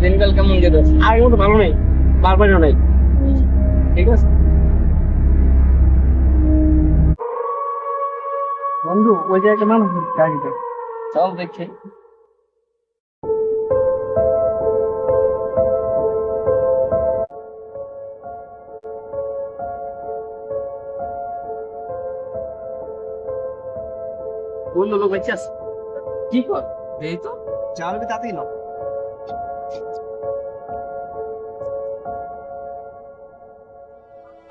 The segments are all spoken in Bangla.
দিনকাল কেমন যেতেছে? আগের মতো ভালো নেই, বারবারও নাই। ঠিক আছে বন্ধু, ওই যে একটা মানুষ গাড়িতে। চল দেখি। বন্ধু, লোক বেঁচে আছে। কি কর এই তো যাওয়ার তাতেই না।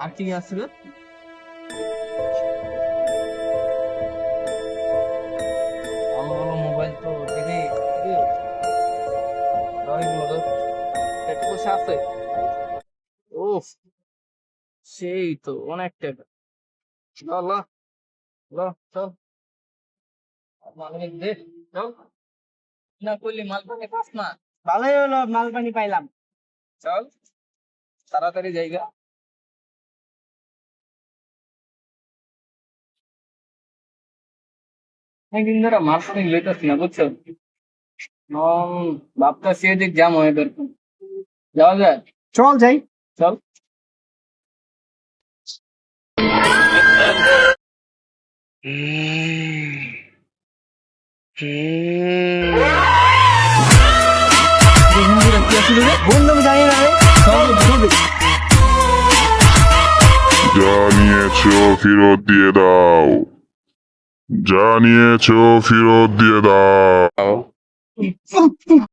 আর কি আছে রে? ভালো ভালো মোবাইল তো দেখি একটু বসে আছে। ও সেই তো অনেক টাকা। ল ল ল চল মালিক দে চল না করলি মাল পানি পাস না। ভালোই হলো, মাল পানি পাইলাম। চল তাড়াতাড়ি জায়গা। একদিন ধরে মাল পানি লইতেছি না বুঝছো। ভাবতেছি এদিক জাম হয়ে দরকার যাওয়া যায়। চল যাই। চল কি আসলে রে? বন্ধু, আমি জানি না রে। চল চল যা নিয়েছো ফেরত দিয়ে দাও, যা নিয়েছো ফেরত দিয়ে দাও।